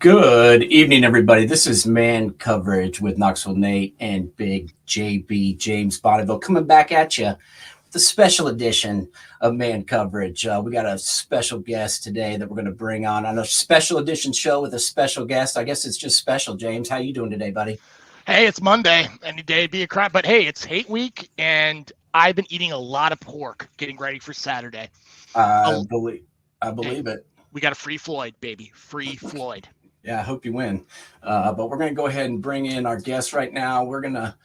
Good evening, everybody. This is Man Coverage with Knoxville Nate and Big JB James Bonneville coming back at you with a special edition of Man Coverage. We got a special guest today that we're going to bring on a special edition show with a special guest. I guess it's just special. James, how you doing today, buddy? Hey, it's Monday. Any day to be a crap, but hey, it's hate week, and I've been eating a lot of pork, getting ready for Saturday. I believe it. We got a Free Floyd, baby. Free Floyd. Yeah, I hope you win. But we're going to go ahead and bring in our guest right now. We're going to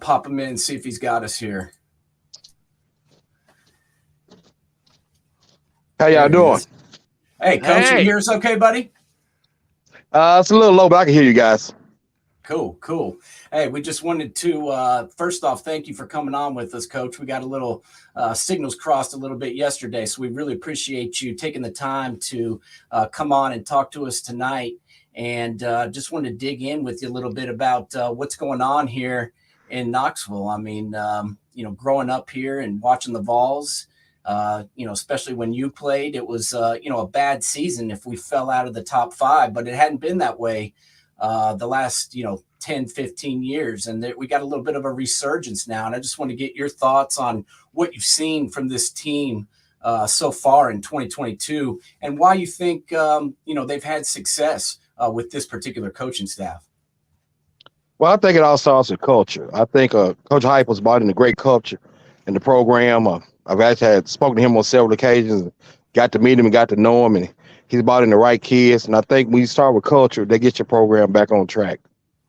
pop him in and see if he's got us here. How y'all doing? Hey, Coach, you hear us okay, buddy? It's a little low, but I can hear you guys. Cool. Hey, we just wanted to, first off, thank you for coming on with us, Coach. We got a little signals crossed a little bit yesterday, so we really appreciate you taking the time to come on and talk to us tonight. And just wanted to dig in with you a little bit about what's going on here in Knoxville. I mean, growing up here and watching the Vols, especially when you played, it was, a bad season if we fell out of the top five, but it hadn't been that way the last 10 15 years, and we got a little bit of a resurgence now, and I just want to get your thoughts on what you've seen from this team so far in 2022 and why you think they've had success with this particular coaching staff. Well, I think it all starts with culture. I think Coach Hype was brought in a great culture in the program. I've actually had spoken to him on several occasions, got to meet him and got to know him, and he's brought in the right kids. And I think when you start with culture, they get your program back on track.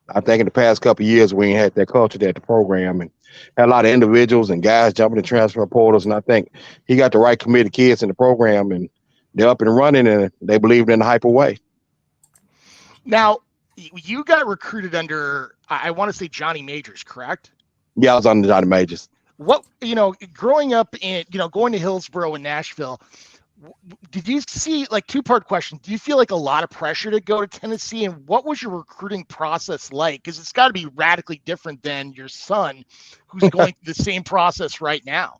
I think in the past couple of years, we ain't had that culture there at the program, and had a lot of individuals and guys jumping in transfer portals. And I think he got the right committed kids in the program, and they're up and running, and they believed in the Hyper way. Now, you got recruited under, I want to say Johnny Majors, correct? Yeah, I was under Johnny Majors. What, growing up in, going to Hillsborough and Nashville, did you see, like, two-part question, do you feel like a lot of pressure to go to Tennessee, and what was your recruiting process like? Because it's got to be radically different than your son, who's going through the same process right now.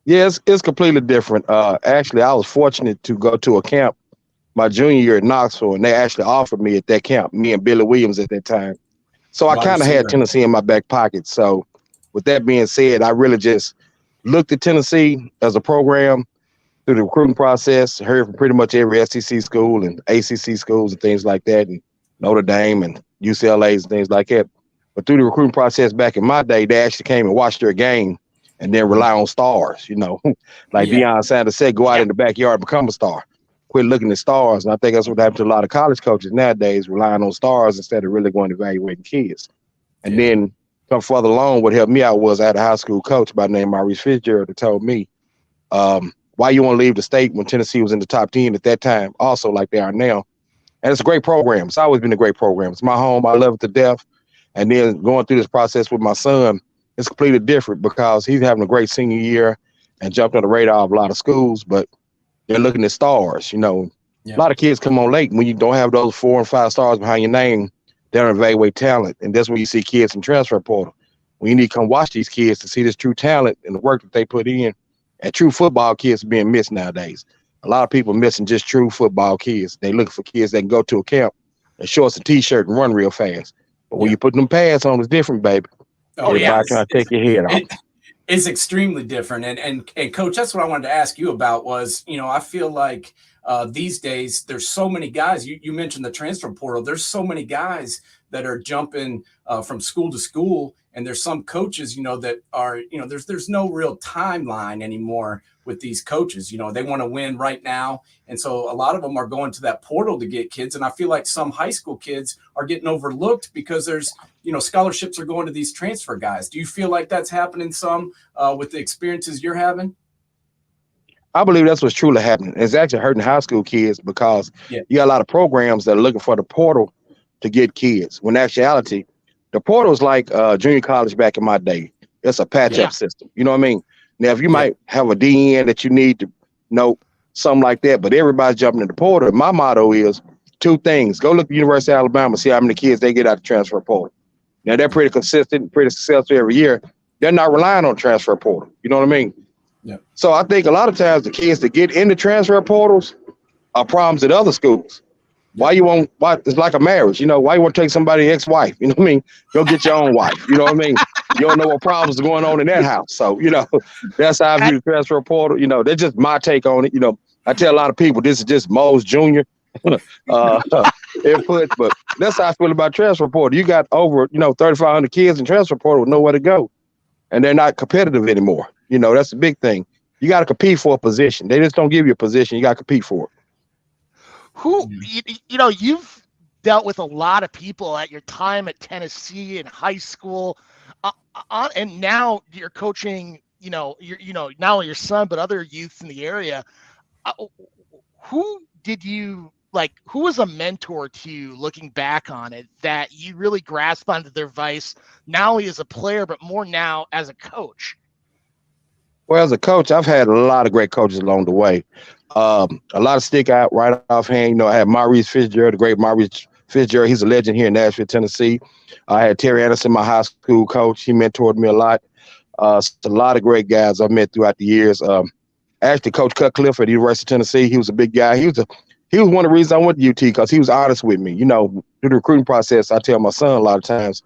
Yeah, it's completely different. Actually, I was fortunate to go to a camp my junior year at Knoxville, and they actually offered me at that camp, me and Billy Williams at that time. So I kind of had Tennessee in my back pocket. So with that being said, I really just looked at Tennessee as a program through the recruiting process, heard from pretty much every SEC school and ACC schools and things like that, and Notre Dame and UCLA's and things like that. But through the recruiting process back in my day, they actually came and watched their game and then rely on stars, Deion Sanders said, go out in the backyard and become a star. Quit looking at stars. And I think that's what happened to a lot of college coaches nowadays, relying on stars instead of really going to evaluating kids. And then come further along, what helped me out was I had a high school coach by the name of Maurice Fitzgerald that told me, why you want to leave the state when Tennessee was in the top 10 at that time, also like they are now. And it's a great program. It's always been a great program. It's my home. I love it to death. And then going through this process with my son, it's completely different because he's having a great senior year and jumped on the radar of a lot of schools, but they're looking at stars. A lot of kids come on late. When you don't have those 4 and 5 stars behind your name, they don't evaluate talent. And that's when you see kids in transfer portal. When you need to come watch these kids to see this true talent and the work that they put in. And true football kids are being missed nowadays. A lot of people missing just true football kids. They looking for kids that can go to a camp and shorts and T-shirt and run real fast. But when you put them pads on, it's different, baby. Oh, yeah. Trying to take your head off. It's extremely different. And Coach, that's what I wanted to ask you about was, I feel like these days there's so many guys. You mentioned the transfer portal. There's so many guys that are jumping from school to school. And there's some coaches, that are, there's no real timeline anymore with these coaches. They want to win right now. And so a lot of them are going to that portal to get kids. And I feel like some high school kids are getting overlooked because there's, scholarships are going to these transfer guys. Do you feel like that's happening some with the experiences you're having? I believe that's what's truly happening. It's actually hurting high school kids because you got a lot of programs that are looking for the portal to get kids. When in actuality, the portal is like junior college back in my day. It's a patch-up system. You know what I mean? Now, if you might have a DN that you need to know, something like that, but everybody's jumping in the portal. My motto is 2 things. Go look at the University of Alabama, see how many kids they get out of the transfer portal. Now, they're pretty consistent, pretty successful every year. They're not relying on transfer portal. You know what I mean? Yeah. So I think a lot of times the kids that get into transfer portals are problems at other schools. Why you won't? Why it's like a marriage, why you want to take somebody's ex-wife? You know what I mean? Go get your own wife. You know what I mean? You don't know what problems are going on in that house. So, that's how I view the transfer portal. That's just my take on it. I tell a lot of people this is just MOSE Jr. Input, but that's how I feel about transfer portal. You got over, 3,500 kids in transfer portal with nowhere to go, and they're not competitive anymore. That's the big thing. You got to compete for a position. They just don't give you a position. You got to compete for it. You've dealt with a lot of people at your time at Tennessee in high school, and now you're coaching, not only your son, but other youth in the area. Who was a mentor to you looking back on it that you really grasped onto their advice, not only as a player, but more now as a coach? Well, as a coach, I've had a lot of great coaches along the way. A lot of stick out right offhand. I had Maurice Fitzgerald, the great Maurice Fitzgerald. He's a legend here in Nashville, Tennessee. I had Terry Anderson, my high school coach. He mentored me a lot. A lot of great guys I've met throughout the years. Actually, Coach Cutcliffe at the University of Tennessee, he was a big guy. He was one of the reasons I went to UT because he was honest with me. Through the recruiting process, I tell my son a lot of times,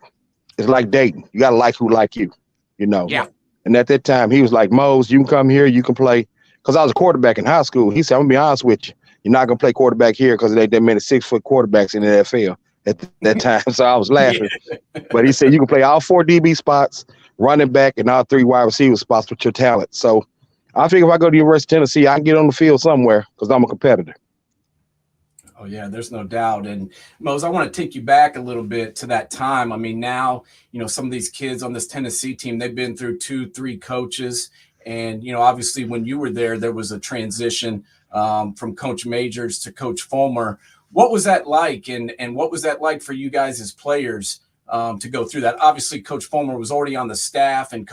it's like dating. You got to like who like you, Yeah. And at that time, he was like, "MOSE, you can come here, you can play." Because I was a quarterback in high school. He said, "I'm going to be honest with you. You're not going to play quarterback here because they many 6-foot quarterbacks in the NFL at that time." So I was laughing. Yeah. But he said, "You can play all 4 DB spots, running back, and all 3 wide receiver spots with your talent." So I figure if I go to the University of Tennessee, I can get on the field somewhere because I'm a competitor. Oh, yeah, there's no doubt. And MOSE, I want to take you back a little bit to that time. I mean, now, some of these kids on this Tennessee team, they've been through 2-3 coaches. And, obviously when you were there was a transition from Coach Majors to Coach Fulmer. What was that like? And what was that like for you guys as players to go through that? Obviously, Coach Fulmer was already on the staff, and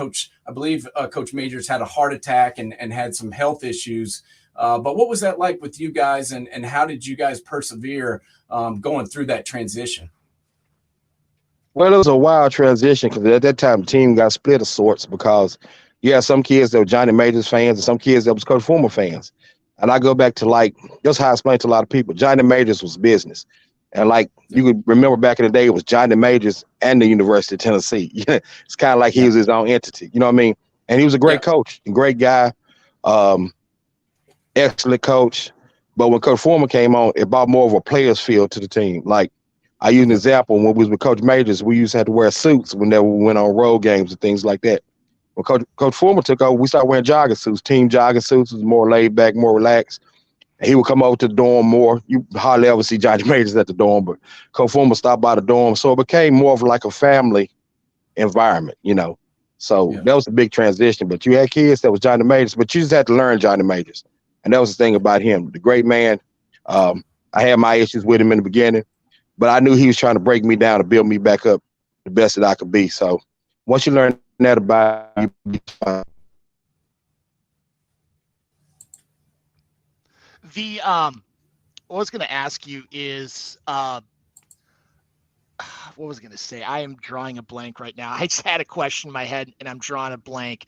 I believe Coach Majors had a heart attack and had some health issues. But what was that like with you guys, and how did you guys persevere going through that transition? Well, it was a wild transition because at that time the team got split of sorts because you had some kids that were Johnny Majors fans and some kids that was Coach Fulmer fans. And I go back to that's how I explained to a lot of people. Johnny Majors was business. And you could remember back in the day, it was Johnny Majors and the University of Tennessee. It's kind of like he was his own entity. You know what I mean? And he was a great coach, a great guy. Excellent coach, but when Coach Fulmer came on, it brought more of a player's feel to the team. I use an example, when we was with Coach Majors, we used to have to wear suits whenever we went on road games and things like that. When Coach Fulmer took over, we started wearing jogging suits. Team jogging suits was more laid back, more relaxed. And he would come over to the dorm more. You hardly ever see Johnny Majors at the dorm, but Coach Fulmer stopped by the dorm, so it became more of like a family environment, So that was a big transition. But you had kids that was Johnny Majors, but you just had to learn Johnny Majors. And that was the thing about him, the great man. I had my issues with him in the beginning, but I knew he was trying to break me down to build me back up the best that I could be. So once you learn that about you, what I was going to ask you is, what was I going to say? I am drawing a blank right now. I just had a question in my head and I'm drawing a blank.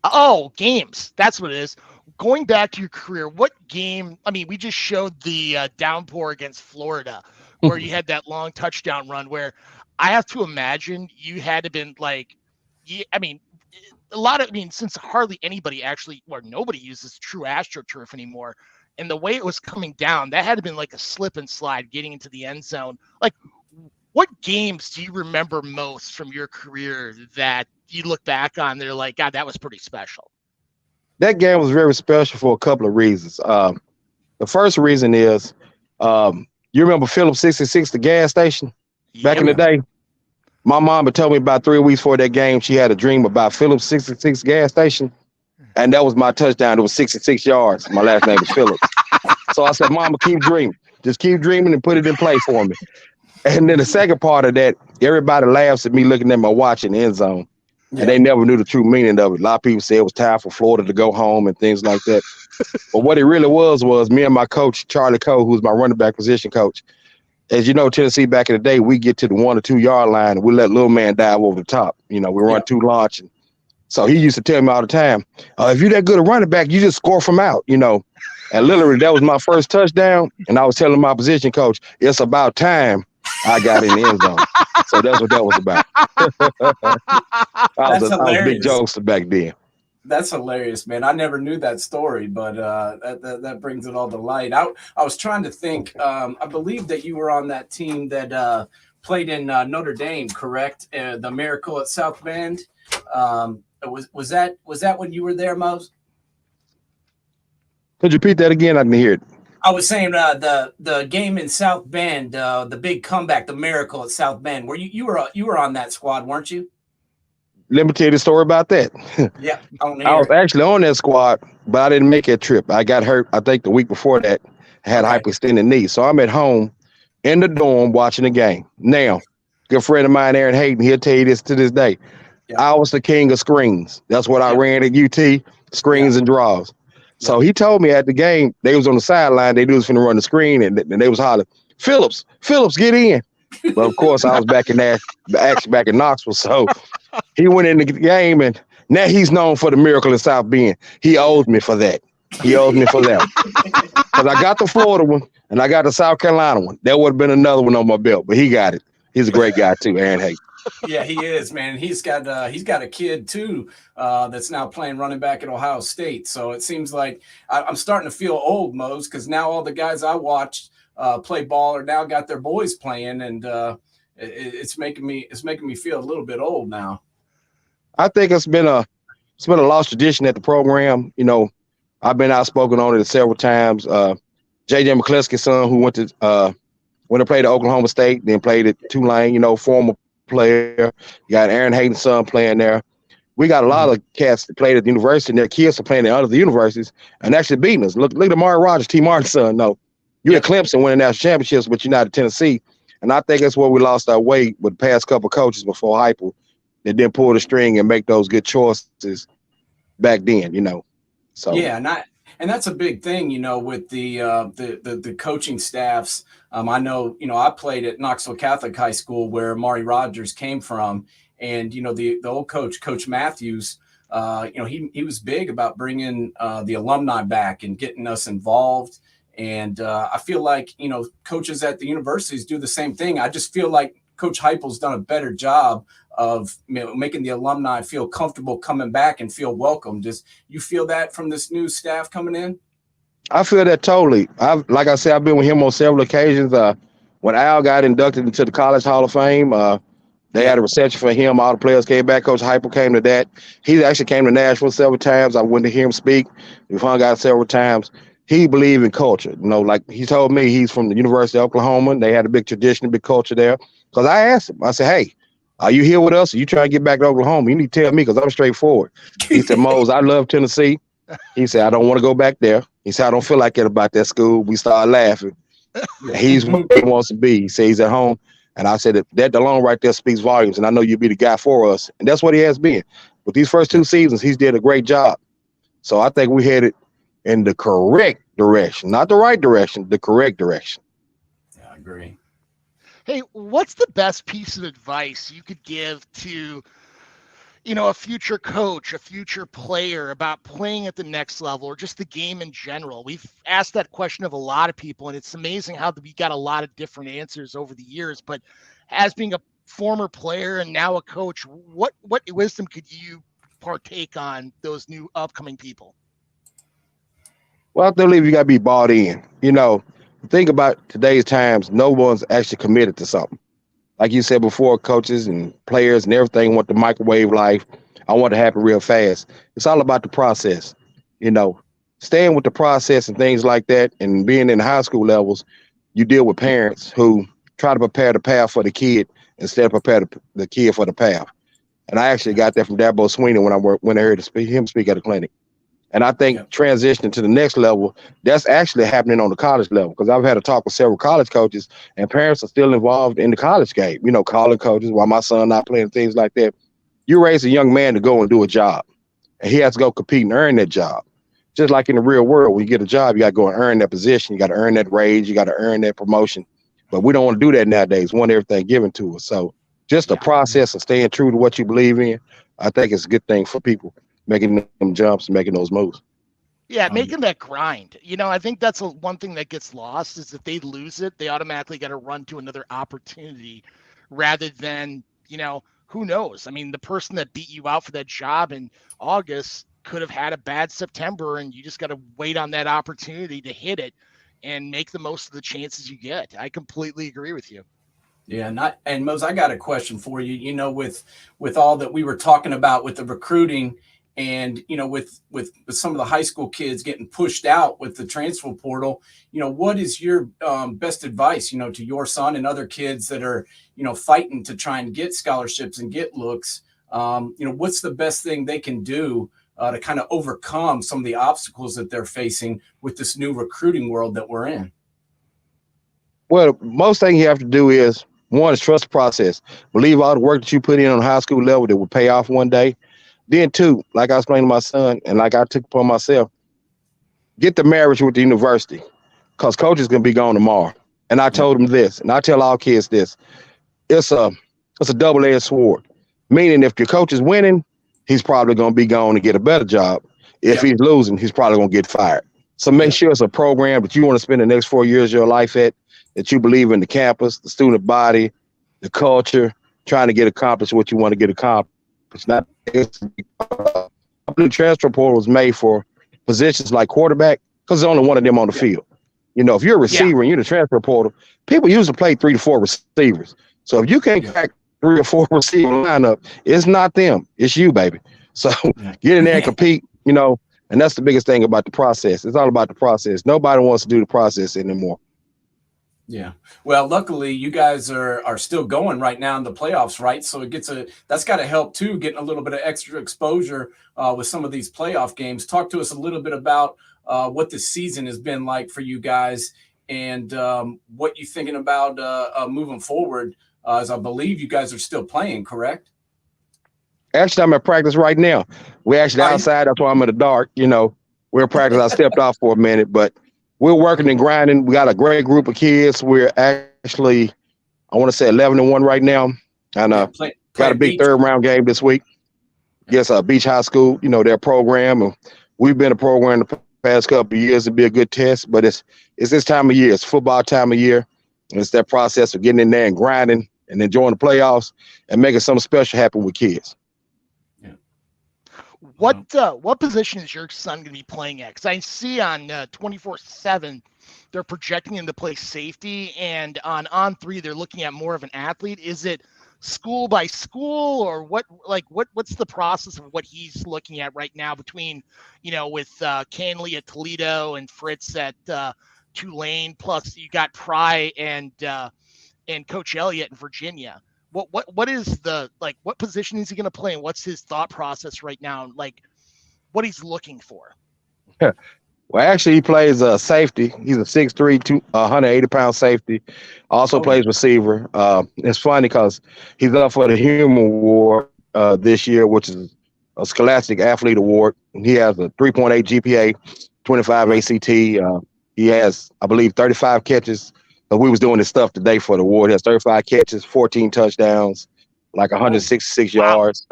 Oh, games. That's what it is. Going back to your career, what game? I mean, we just showed the downpour against Florida where you had that long touchdown run where I have to imagine you had to been since hardly anybody actually, or nobody uses true AstroTurf anymore. And the way it was coming down, that had to been like a slip and slide getting into the end zone. What games do you remember most from your career that you look back on? They're like, God, that was pretty special. That game was very special for a couple of reasons. The first reason is, you remember Phillips 66, the gas station back in the day? My mom had told me about 3 weeks before that game, she had a dream about Phillips 66 gas station. And that was my touchdown. It was 66 yards. My last name was Phillips. So I said, Mama, keep dreaming. Just keep dreaming and put it in play for me. And then the second part of that, everybody laughs at me looking at my watch in the end zone. Yeah. And they never knew the true meaning of it. A lot of people say it was time for Florida to go home and things like that. But what it really was me and my coach, Charlie Cole, who was my running back position coach. As you know, Tennessee back in the day, we get to the 1 or 2 yard line and we let little man dive over the top. We run 2 launch. And so he used to tell me all the time, if you're that good a running back, you just score from out, And literally, that was my first touchdown. And I was telling my position coach, it's about time I got in the end zone. So that's what that was about. I was a big jokester back then. That's hilarious, man. I never knew that story, but that brings it all to light. I was trying to think. I believe that you were on that team that played in Notre Dame, correct? The Miracle at South Bend. Was that when you were there, Mose? Could you repeat that again? I didn't hear it. I was saying the game in South Bend, the big comeback, the Miracle at South Bend. Where you were on that squad, weren't you? Let me tell you the story about that. Yeah, I was actually on that squad, but I didn't make that trip. I got hurt, I think, the week before that. I had hyperextended knee. So I'm at home in the dorm watching the game. Now, good friend of mine, Aaron Hayden, he'll tell you this to this day. Yeah. I was the king of screens. That's what I ran at UT, screens and draws. So he told me at the game, they was on the sideline, they was finna run the screen, and they was hollering, Phillips, get in. But of course, I was back in Knoxville. So he went in the game, and now he's known for the Miracle in South Bend. He owes me for that. Because I got the Florida one, and I got the South Carolina one. There would have been another one on my belt, but he got it. He's a great guy too, Aaron Hayden. Yeah, he is, man. He's got a kid too that's now playing running back at Ohio State. So it seems like I'm starting to feel old, Mose, because now all the guys I watched play ball are now got their boys playing, and it's making me feel a little bit old now. I think it's been a lost tradition at the program. You know, I've been outspoken on it several times. J.J. McCluskey's son, who went to play at Oklahoma State, then played at Tulane. You know, former player. You got Aaron Hayden's son playing there. We got a lot of cats that played at the university, and their kids are playing at other universities and actually beating us. Look at Amari Rogers, T. Martin's son. No, you're at Clemson winning national championships, but you're not at Tennessee. And I think that's where we lost our way with the past couple of coaches before Heupel that didn't pull the string and make those good choices back then, you know. So yeah, and that's a big thing, you know, with the coaching staffs. I know, you know, I played at Knoxville Catholic High School where Amari Rogers came from, and you know the old Coach Matthews. You know, he was big about bringing the alumni back and getting us involved. And I feel like, you know, coaches at the universities do the same thing. I just feel like Coach Heupel's done a better job of, you know, making the alumni feel comfortable coming back and feel welcome. Does you feel that from this new staff coming in? I feel that totally. Like I said, I've been with him on several occasions. When Al got inducted into the College Hall of Fame, they had a reception for him. All the players came back. Coach Heupel came to that. He actually came to Nashville several times. I went to hear him speak. We've hung out several times. He believed in culture. You know, like he told me he's from the University of Oklahoma. They had a big tradition, a big culture there. Because I asked him, I said, hey, are you here with us? Or you trying to get back to Oklahoma? You need to tell me because I'm straightforward. He said, Mose, I love Tennessee. He said, I don't want to go back there. He said, I don't feel like it about that school. We started laughing. He's where he wants to be. He said he's at home. And I said, that alone right there speaks volumes. And I know you'll be the guy for us. And that's what he has been. With these first 2 seasons, he's did a great job. So I think we headed in the correct direction. Not the right direction, the correct direction. Yeah, I agree. Hey, what's the best piece of advice you could give to, you know, a future coach, a future player about playing at the next level or just the game in general? We've asked that question of a lot of people, and it's amazing how we got a lot of different answers over the years. But as being a former player and now a coach, what wisdom could you partake on those new upcoming people? Well, I believe you got to be bought in. You know, think about today's times, no one's actually committed to something. Like you said before, coaches and players and everything want the microwave life. I want it to happen real fast. It's all about the process. You know, staying with the process and things like that, and being in high school levels, you deal with parents who try to prepare the path for the kid instead of prepare the kid for the path. And I actually got that from Dabo Sweeney when I heard him speak at a clinic. And I think transitioning to the next level, that's actually happening on the college level, because I've had a talk with several college coaches, and parents are still involved in the college game, you know, calling coaches while my son not playing, things like that. You raise a young man to go and do a job, and he has to go compete and earn that job. Just like in the real world, when you get a job, you got to go and earn that position. You got to earn that raise. You got to earn that promotion. But we don't want to do that nowadays. We want everything given to us. So just the process of staying true to what you believe in, I think it's a good thing for people making them jumps and making those moves. Yeah, making that grind. I think that's one thing that gets lost is if they lose it, they automatically got to run to another opportunity rather than, who knows? I mean, the person that beat you out for that job in August could have had a bad September, and you just got to wait on that opportunity to hit it and make the most of the chances you get. I completely agree with you. Yeah, and Mose, I got a question for you. With all that we were talking about with the recruiting, and with some of the high school kids getting pushed out with the transfer portal, what is your best advice, to your son and other kids that are fighting to try and get scholarships and get looks? What's the best thing they can do to kind of overcome some of the obstacles that they're facing with this new recruiting world that we're in? Well, most thing you have to do is, one, is trust the process. Believe all the work that you put in on a high school level that will pay off one day. Then two, like I explained to my son and like I took upon myself, get the marriage with the university, because coach is going to be gone tomorrow. And I told him this, and I tell all kids this, it's a double-edged sword. Meaning if your coach is winning, he's probably going to be gone and get a better job. If he's losing, he's probably going to get fired. So make sure it's a program that you want to spend the next 4 years of your life at, that you believe in the campus, the student body, the culture, trying to get accomplished what you want to get accomplished. It's not. I believe transfer portal is made for positions like quarterback because there's only one of them on the field. If you're a receiver and you're the transfer portal, people usually play 3 to 4 receivers. So if you can't crack 3 or 4 receiver lineup, it's not them. It's you, baby. So get in there and compete, and that's the biggest thing about the process. It's all about the process. Nobody wants to do the process anymore. Yeah. Well, luckily you guys are still going right now in the playoffs, right? So that's got to help too, getting a little bit of extra exposure with some of these playoff games. Talk to us a little bit about what the season has been like for you guys and what you're thinking about moving forward, as I believe you guys are still playing, correct? Actually, I'm at practice right now. We're actually outside. That's why I'm in the dark. We're in practice. I stepped off for a minute, but we're working and grinding. We got a great group of kids. We're actually, I want to say 11-1 right now. And got a big third round game this week. Yes, Beach High School, their program. And we've been a program the past couple of years to be a good test, but it's this time of year. It's football time of year. And it's that process of getting in there and grinding and enjoying the playoffs and making something special happen with kids. What position is your son going to be playing at? Because I see on 24/7 they're projecting him to play safety, and on 3 they're looking at more of an athlete. Is it school by school, or what's the process of what he's looking at right now between with Canley at Toledo and Fritz at Tulane, plus you got Pry and Coach Elliott in Virginia? What is what position is he going to play, and what's his thought process right now? What he's looking for? Well, actually, he plays safety. He's a 6'3", 180-pound safety. Also plays receiver. It's funny because he's up for the Hume Award this year, which is a Scholastic Athlete Award. He has a 3.8 GPA, 25 ACT. He has, I believe, 35 catches. We was doing this stuff today for the award. He has 35 catches, 14 touchdowns, like 166 yards.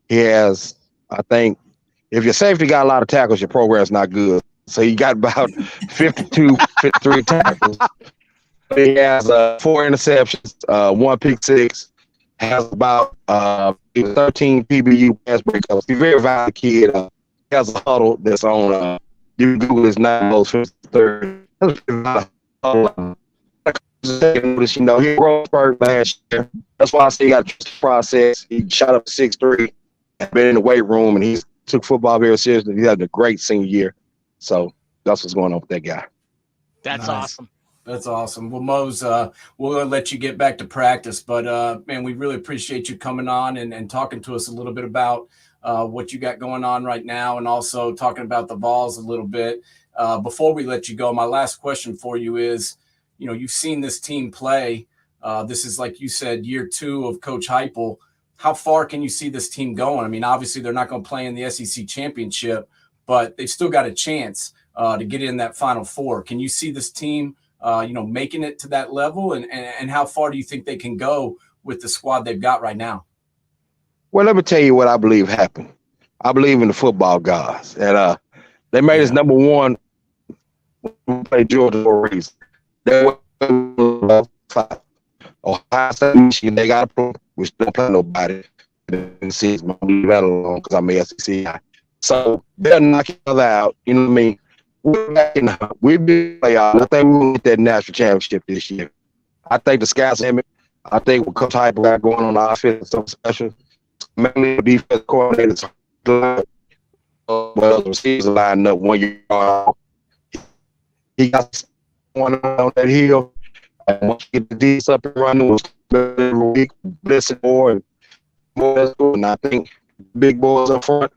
He has, I think, if your safety got a lot of tackles, your program's not good. So he got about 52, 53 tackles. He has 4 interceptions, 1 pick six, has about 13 PBU pass breakups. He's a very violent kid. He has a huddle that's on, you can Google his 9-3. He broke spurt last year. That's why I say he got a process. He shot up 6'3", been in the weight room, and he took football very seriously. He had a great senior year. So that's what's going on with that guy. That's awesome. That's awesome. Well, Mose, we'll let you get back to practice, but man, we really appreciate you coming on and talking to us a little bit about what you got going on right now, and also talking about the Vols a little bit. Before we let you go, my last question for you is, you've seen this team play. This is, like you said, year 2 of Coach Heupel. How far can you see this team going? I mean, obviously they're not going to play in the SEC championship, but they've still got a chance to get in that Final Four. Can you see this team, making it to that level? And how far do you think they can go with the squad they've got right now? Well, let me tell you what I believe happened. I believe in the football gods. And They made us number one. We played Georgia for a reason. They were 5. Ohio State, Michigan, they got a pro. We still don't play nobody. And see, I'm gonna leave that alone because I'm a SEC guy. So they'll knock each other out. You know what I mean? We're back in the, we've been playoffs. I think we're gonna get that national championship this year. I think the sky's the limit. I think what Coach Hyper got going on the offense is something special. Mainly the defense coordinators. Well, the receivers are lining up 1 year. He got one on that hill. And once you get the defense up and running, every week, blessing more and more. And I think big boys up front.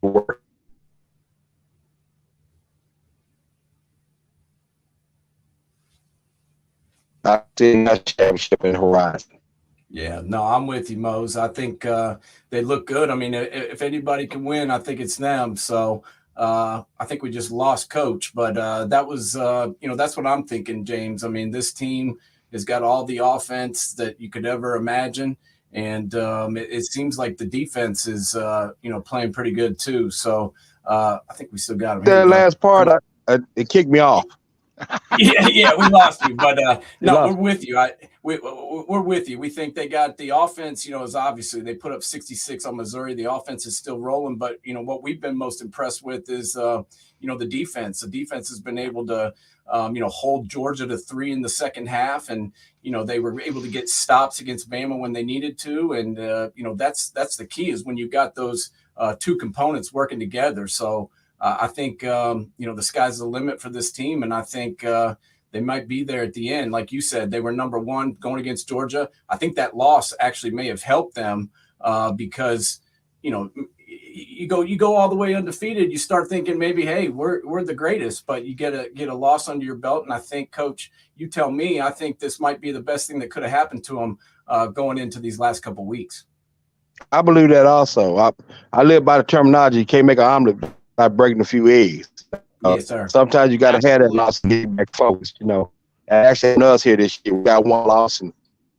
Work. I see that championship in the horizon. Yeah, no, I'm with you, Mose. I think they look good. I mean, if anybody can win, I think it's them. So I think we just lost coach, but that was, that's what I'm thinking, James. I mean, this team has got all the offense that you could ever imagine. And it seems like the defense is, playing pretty good too. So I think we still got them. That last part, it kicked me off. yeah, we lost you, but no, we're with you. We're with you. We think they got the offense. Is obviously they put up 66 on Missouri. The offense is still rolling, but what we've been most impressed with is the defense. The defense has been able to hold Georgia to 3 in the second half, and they were able to get stops against Bama when they needed to, and that's the key is when you've got those two components working together. So. I think, the sky's the limit for this team, and I think they might be there at the end. Like you said, they were number one going against Georgia. I think that loss actually may have helped them because, you go all the way undefeated. You start thinking maybe, hey, we're the greatest, but you get a loss under your belt. And I think, Coach, you tell me, I think this might be the best thing that could have happened to them going into these last couple of weeks. I believe that also. I live by the terminology, you can't make an omelet by breaking a few eggs. Yes, sir. Sometimes you got to have that loss to get back focused, And actually, on us here this year, we got one loss, and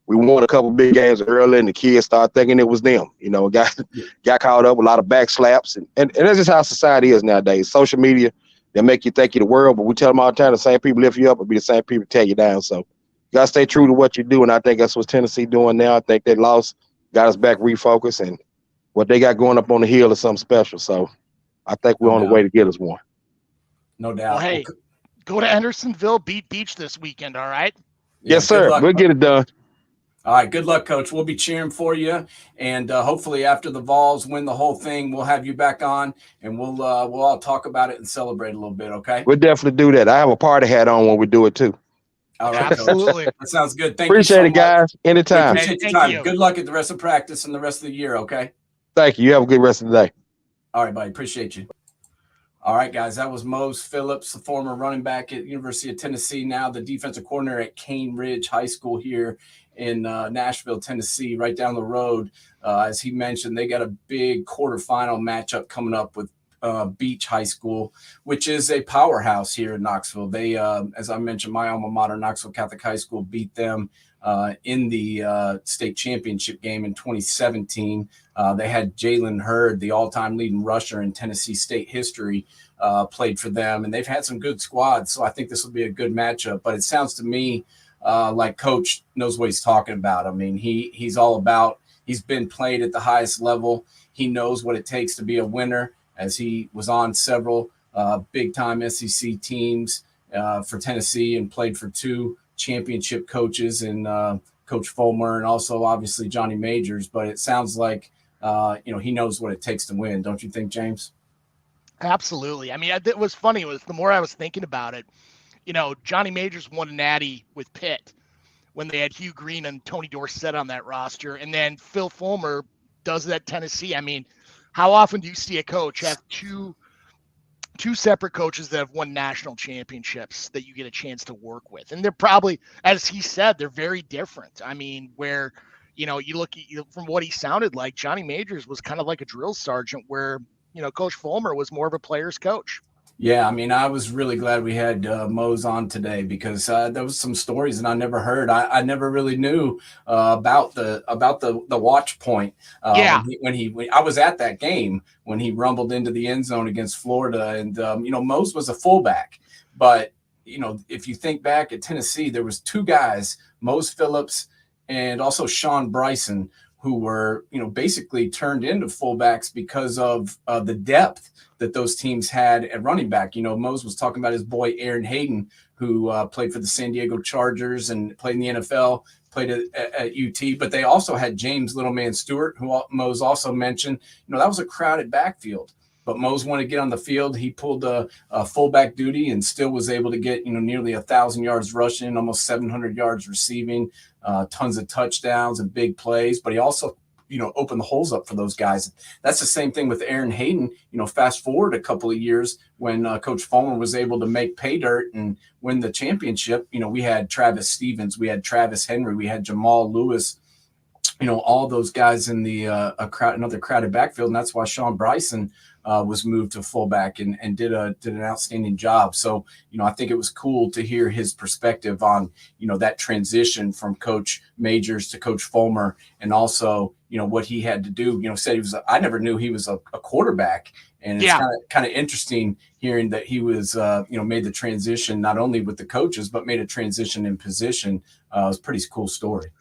we won a couple big games early, and the kids started thinking it was them. Got caught up with a lot of back slaps, and that's just how society is nowadays. Social media, they make you think you're the world, but we tell them all the time the same people lift you up will be the same people tear you down. So you got to stay true to what you do, and I think that's what Tennessee doing now. I think that loss got us back refocused, and what they got going up on the hill is something special. So I think we're on the way to get us one. No doubt. Well, hey, go to Hendersonville, beat Beach this weekend, all right? Yeah, yes, sir. We'll get it done. All right, good luck, Coach. We'll be cheering for you, and hopefully after the Vols win the whole thing, we'll have you back on, and we'll all talk about it and celebrate a little bit, okay? We'll definitely do that. I have a party hat on when we do it, too. All right, absolutely. Coach. That sounds good. Thank appreciate you so it, guys. Anytime. Appreciate your time. Good luck at the rest of practice and the rest of the year, okay? Thank you. You have a good rest of the day. All right, buddy. Appreciate you. All right, guys, that was MOSE Phillips, the former running back at University of Tennessee, now the defensive coordinator at Cane Ridge High School here in Nashville, Tennessee, right down the road. As he mentioned, they got a big quarterfinal matchup coming up with Beach High School, which is a powerhouse here in Knoxville. They, as I mentioned, my alma mater, Knoxville Catholic High School, beat them in the state championship game in 2017. They had Jalen Hurd, the all-time leading rusher in Tennessee State history, played for them, and they've had some good squads. So I think this will be a good matchup. But it sounds to me like Coach knows what he's talking about. I mean, he's all about. He's been played at the highest level. He knows what it takes to be a winner, as he was on several big-time SEC teams for Tennessee and played for 2 championship coaches and Coach Fulmer and also obviously Johnny Majors. But it sounds like he knows what it takes to win. Don't you think, James? Absolutely. I mean, it was funny. It was the more I was thinking about it, Johnny Majors won a natty with Pitt when they had Hugh Green and Tony Dorsett on that roster. And then Phil Fulmer does that at Tennessee. I mean, how often do you see a coach have two separate coaches that have won national championships that you get a chance to work with? And they're probably, as he said, they're very different. I mean, where, you look at from what he sounded like, Johnny Majors was kind of like a drill sergeant where, Coach Fulmer was more of a player's coach. Yeah, I mean, I was really glad we had Mose on today because there was some stories that I never heard. I never really knew about the watch point Yeah. when I was at that game when he rumbled into the end zone against Florida, and Mose was a fullback, but if you think back at Tennessee, there was two guys, MOSE PHILLIPS and also Sean Bryson, who were basically turned into fullbacks because of the depth that those teams had at running back. Mose was talking about his boy Aaron Hayden, who played for the San Diego Chargers and played in the NFL, played at UT. But they also had James Littleman Stewart, who Mose also mentioned. That was a crowded backfield. But Mose wanted to get on the field. He pulled a fullback duty and still was able to get nearly 1,000 yards rushing, almost 700 yards receiving, tons of touchdowns and big plays. But he also open the holes up for those guys. That's the same thing with Aaron Hayden. Fast forward a couple of years when Coach Fulmer was able to make pay dirt and win the championship. We had Travis Stevens, we had Travis Henry, we had Jamal Lewis, all those guys in the another crowded backfield. And that's why Sean Bryson was moved to fullback and did an outstanding job. So, I think it was cool to hear his perspective on, that transition from Coach Majors to Coach Fulmer, and also, what he had to do. Said I never knew he was a quarterback. And it's kind of interesting hearing that he was, made the transition not only with the coaches, but made a transition in position. It was a pretty cool story.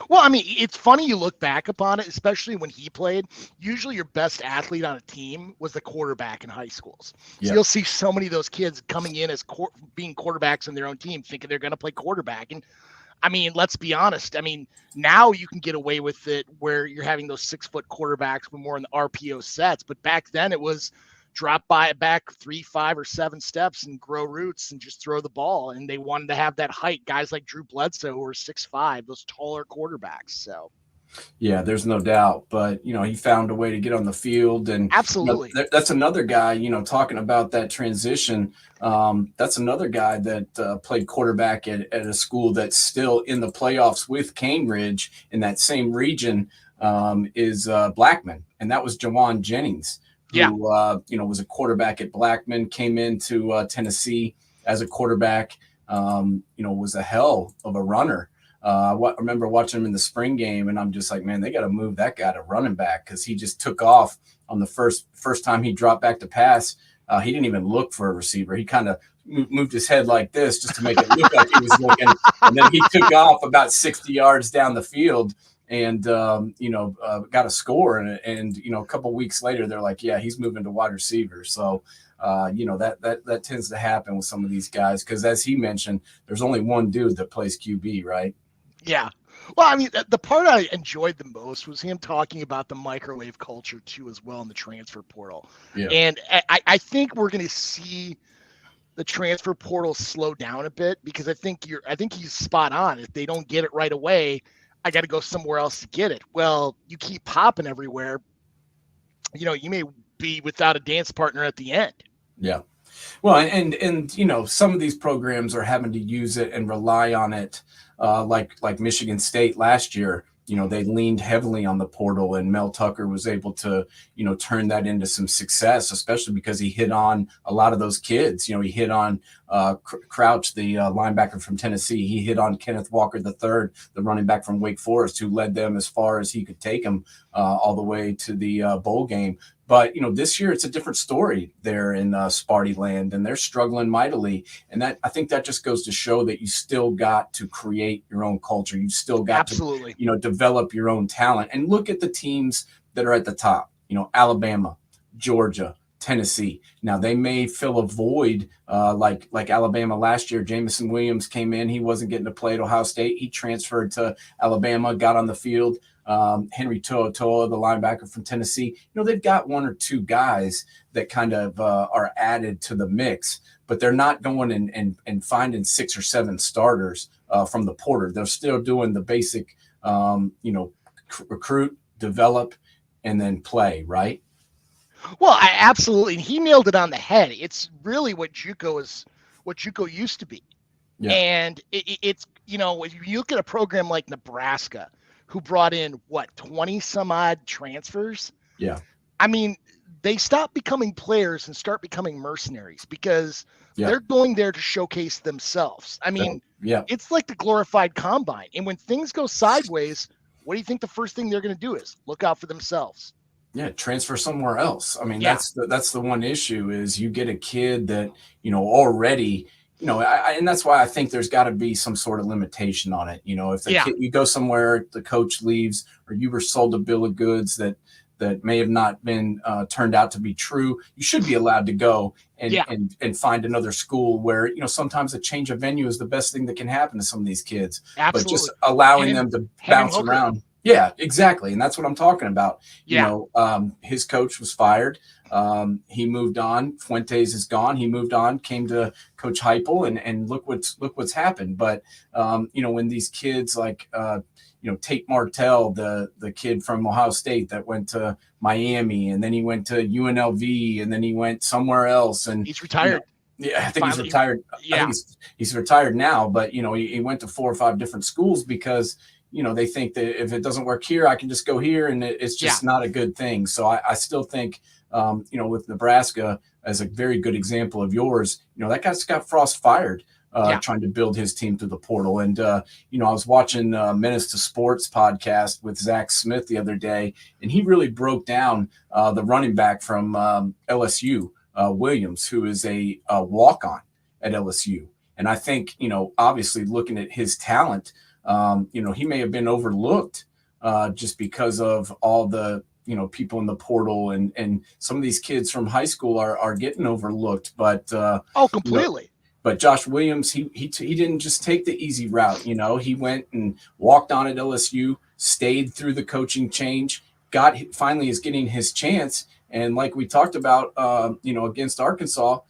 Well, I mean, it's funny you look back upon it, especially when he played. Usually your best athlete on a team was the quarterback in high schools. So you'll see so many of those kids coming in as being quarterbacks in their own team, thinking they're going to play quarterback. And I mean, let's be honest. I mean, now you can get away with it where you're having those 6-foot quarterbacks with more in the RPO sets. But back then it was drop back 3, 5, or 7 steps and grow roots and just throw the ball. And they wanted to have that height. Guys like Drew Bledsoe who are 6'5", those taller quarterbacks. So yeah, there's no doubt. But he found a way to get on the field, and absolutely, that's another guy. Talking about that transition, that's another guy that played quarterback at a school that's still in the playoffs with Cambridge in that same region. Is Blackman, and that was Jawan Jennings, who was a quarterback at Blackman, came into Tennessee as a quarterback. Was a hell of a runner. I remember watching him in the spring game, and I'm just like, man, they got to move that guy to running back, because he just took off on the first time he dropped back to pass. He didn't even look for a receiver. He kind of moved his head like this just to make it look like he was looking, and then he took off about 60 yards down the field and got a score. And a couple of weeks later, they're like, yeah, he's moving to wide receiver. So that tends to happen with some of these guys, because as he mentioned, there's only one dude that plays QB, right? Yeah. Well, I mean, the part I enjoyed the most was him talking about the microwave culture too, as well, in the transfer portal. Yeah. And I think we're going to see the transfer portal slow down a bit, because I think he's spot on. If they don't get it right away, I got to go somewhere else to get it. Well, you keep popping everywhere, you may be without a dance partner at the end. Yeah. Well, and some of these programs are having to use it and rely on it, like Michigan State last year. They leaned heavily on the portal, and Mel Tucker was able to, turn that into some success, especially because he hit on a lot of those kids. He hit on Crouch, the linebacker from Tennessee. He hit on Kenneth Walker III, the running back from Wake Forest, who led them as far as he could take them all the way to the bowl game. But, this year it's a different story there in Sparty land, and they're struggling mightily. And I think that just goes to show that you still got to create your own culture. You still got to, develop your own talent. And look at the teams that are at the top, Alabama, Georgia, Tennessee. Now, they may fill a void like Alabama last year. Jamison Williams came in. He wasn't getting to play at Ohio State. He transferred to Alabama, got on the field. Henry To'oTo'o, the linebacker from Tennessee. They've got one or two guys that kind of are added to the mix, but they're not going and finding 6 or 7 starters from the portal. They're still doing the basic, recruit, develop, and then play, right? Well, absolutely. And he nailed it on the head. It's really what JUCO used to be. Yeah. And it's, if you look at a program like Nebraska, who brought in 20 some odd transfers. Yeah. I mean, they stop becoming players and start becoming mercenaries because they're going there to showcase themselves. I mean, it's like the glorified combine. And when things go sideways, what do you think the first thing they're going to do is look out for themselves? Yeah, transfer somewhere else. I mean, that's the one issue is you get a kid that, already, and that's why I think there's got to be some sort of limitation on it. If the kid, you go somewhere, the coach leaves, or you were sold a bill of goods that may have not been turned out to be true, you should be allowed to go and find another school where, sometimes a change of venue is the best thing that can happen to some of these kids. Absolutely. But just allowing them to bounce around. Yeah, exactly. And that's what I'm talking about. His coach was fired. He moved on. Fuentes is gone. He moved on, came to Coach Heupel, and look what's happened. But when these kids like Tate Martell, the kid from Ohio State that went to Miami, and then he went to UNLV, and then he went somewhere else, and he's retired. I think he's retired. I think he's retired now, but he went to 4 or 5 different schools because they think that if it doesn't work here, I can just go here, and it's just not a good thing. So I still think, with Nebraska as a very good example of yours, that guy Scott Frost fired trying to build his team through the portal. And, I was watching Menace to Sports podcast with Zach Smith the other day, and he really broke down the running back from LSU, Williams, who is a walk-on at LSU. And I think, obviously looking at his talent, he may have been overlooked just because of all the, people in the portal and some of these kids from high school are getting overlooked. But completely. But Josh Williams, he didn't just take the easy route. He went and walked on at LSU, stayed through the coaching change, finally is getting his chance. And like we talked about, against Arkansas,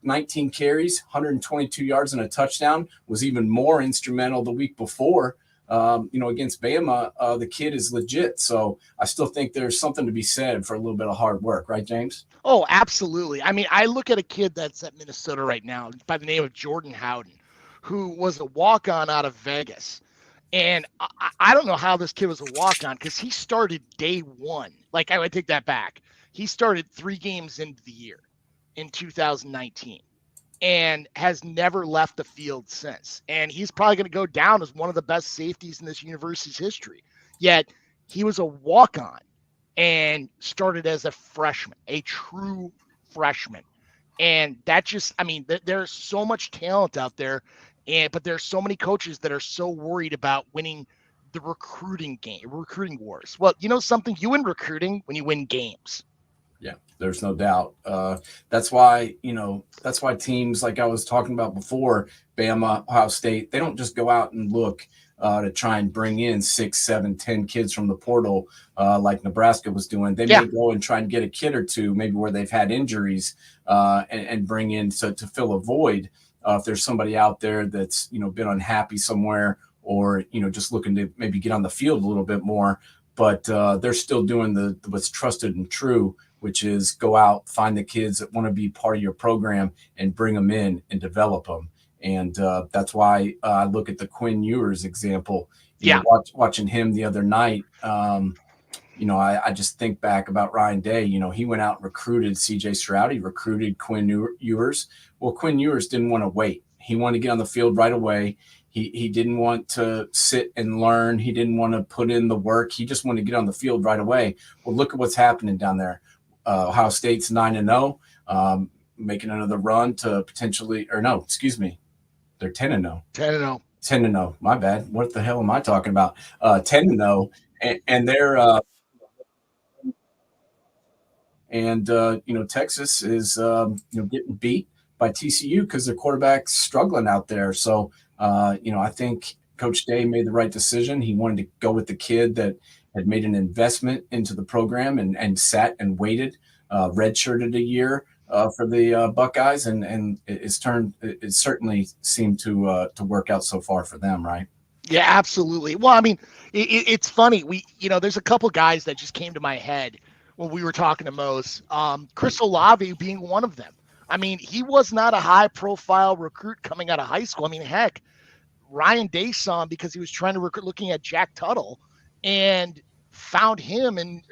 19 carries, 122 yards and a touchdown, was even more instrumental the week before. Against Bama, the kid is legit. So I still think there's something to be said for a little bit of hard work. Right, James? Oh, absolutely. I mean, I look at a kid that's at Minnesota right now by the name of Jordan Howden, who was a walk-on out of Vegas. And I don't know how this kid was a walk-on because he started day one. Like, I would take that back. He started 3 games into the year in 2019 and has never left the field since. And he's probably going to go down as one of the best safeties in this university's history. Yet he was a walk-on and started as a freshman, a true freshman. And that just, I mean, there's so much talent out there, but there's so many coaches that are so worried about winning the recruiting wars. Well, something, you win recruiting when you win games. Yeah, there's no doubt. That's why teams like I was talking about before, Bama, Ohio State, they don't just go out and look to try and bring in 6, 7, 10 kids from the portal like Nebraska was doing. They may go and try and get a kid or two, maybe where they've had injuries, and bring in to fill a void. If there's somebody out there that's, been unhappy somewhere or, just looking to maybe get on the field a little bit more, but they're still doing what's trusted and true, which is go out, find the kids that want to be part of your program and bring them in and develop them. And that's why I look at the Quinn Ewers example. Watching him the other night, I just think back about Ryan Day. He went out and recruited CJ Stroud. He recruited Quinn Ewers. Well, Quinn Ewers didn't want to wait. He wanted to get on the field right away. He didn't want to sit and learn. He didn't want to put in the work. He just wanted to get on the field right away. Well, look at what's happening down there. Ohio State's 9-0, making another run to potentially, or no, excuse me, they're 10-0. 10-0. 10-0. My bad. What the hell am I talking about? 10-0, and they're Texas is getting beat by TCU because their quarterback's struggling out there. So I think Coach Day made the right decision. He wanted to go with the kid that had made an investment into the program and sat and waited, redshirted a year for the Buckeyes, and it certainly seemed to work out so far for them, right? Yeah, absolutely. Well, I mean, it's funny. There's a couple guys that just came to my head when we were talking to Mose. Chris Olave being one of them. I mean, he was not a high-profile recruit coming out of high school. I mean, heck, Ryan Day saw him because he was trying to recruit, looking at Jack Tuttle, and found him and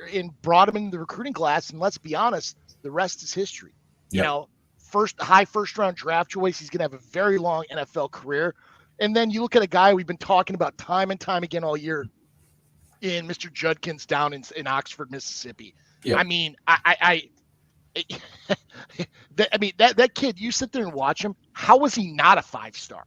brought him into the recruiting class. And let's be honest, the rest is history. Yep. You know, first round draft choice. He's going to have a very long NFL career. And then you look at a guy we've been talking about time and time again all year in Mr. Judkins down in Oxford, Mississippi. Yep. I mean, that kid, you sit there and watch him. How was he not a 5-star?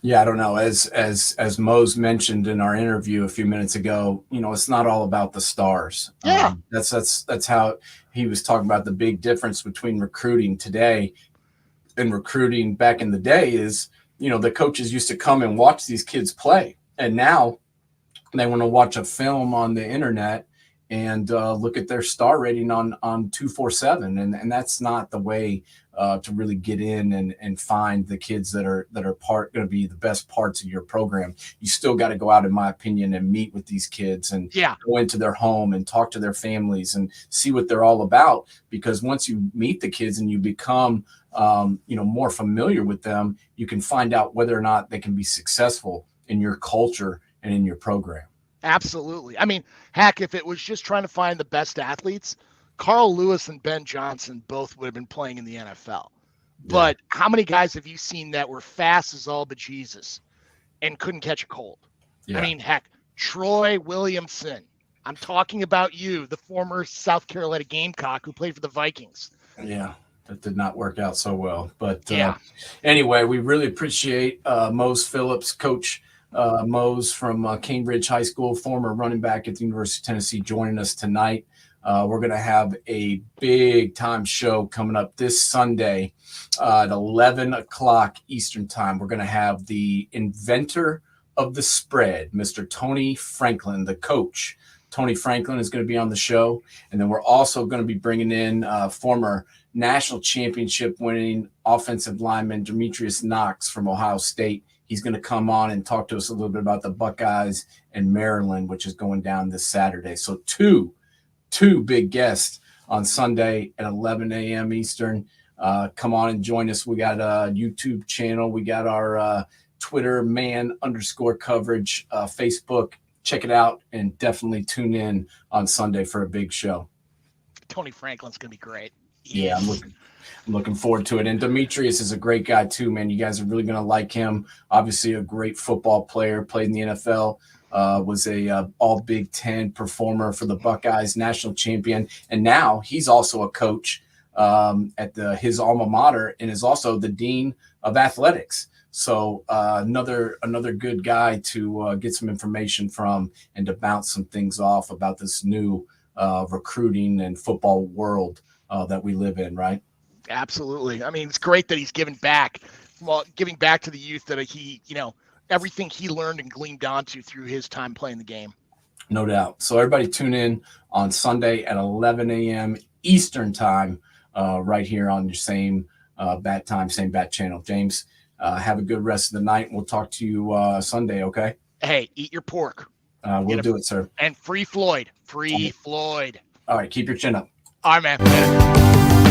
Yeah, I don't know. As Mose mentioned in our interview a few minutes ago, you know, it's not all about the stars. Yeah. That's how he was talking about the big difference between recruiting today and recruiting back in the day is, you know, the coaches used to come and watch these kids play. And now they want to watch a film on the internet and look at their star rating on 247. And that's not the way to really get in and find the kids that are going to be the best parts of your program. You still got to go out, in my opinion, and meet with these kids and go into their home and talk to their families and see what they're all about. Because once you meet the kids and you become more familiar with them, you can find out whether or not they can be successful in your culture and in your program. Absolutely. I mean, heck, if it was just trying to find the best athletes, Carl Lewis and Ben Johnson both would have been playing in the NFL. But how many guys have you seen that were fast as all but Jesus and couldn't catch a cold? I mean, heck, Troy Williamson. I'm talking about you, the former South Carolina Gamecock who played for the Vikings. Yeah, that did not work out so well. But anyway, we really appreciate MOSE Phillips, Coach Mose from Cambridge High School, former running back at the University of Tennessee, joining us tonight. We're going to have a big time show coming up this Sunday at 11 o'clock Eastern time. We're going to have the inventor of the spread, Mr. Tony Franklin, the coach. Tony Franklin is going to be on the show. And then we're also going to be bringing in former national championship winning offensive lineman Demetrius Knox from Ohio State. He's going to come on and talk to us a little bit about the Buckeyes and Maryland, which is going down this Saturday. So two big guests on Sunday at 11 a.m. Eastern. Come on and join us. We got a YouTube channel. We got our Twitter man_coverage, Facebook. Check it out and definitely tune in on Sunday for a big show. Tony Franklin's going to be great. Yeah, I'm looking forward to it. And Demetrius is a great guy too, man. You guys are really going to like him. Obviously a great football player, played in the NFL, was a all Big Ten performer for the Buckeyes, national champion. And now he's also a coach at his alma mater and is also the dean of athletics. So another good guy to get some information from and to bounce some things off about this new recruiting and football world that we live in, right? Absolutely. I mean, it's great that he's giving back to the youth that he, everything he learned and gleaned onto through his time playing the game. No doubt. So everybody tune in on Sunday at 11 a.m. Eastern time, right here on your same bat time, same bat channel. James, have a good rest of the night. We'll talk to you Sunday, okay? Hey, eat your pork. We'll do it, sir. And free Floyd. Free Floyd. All right, keep your chin up. All right, man.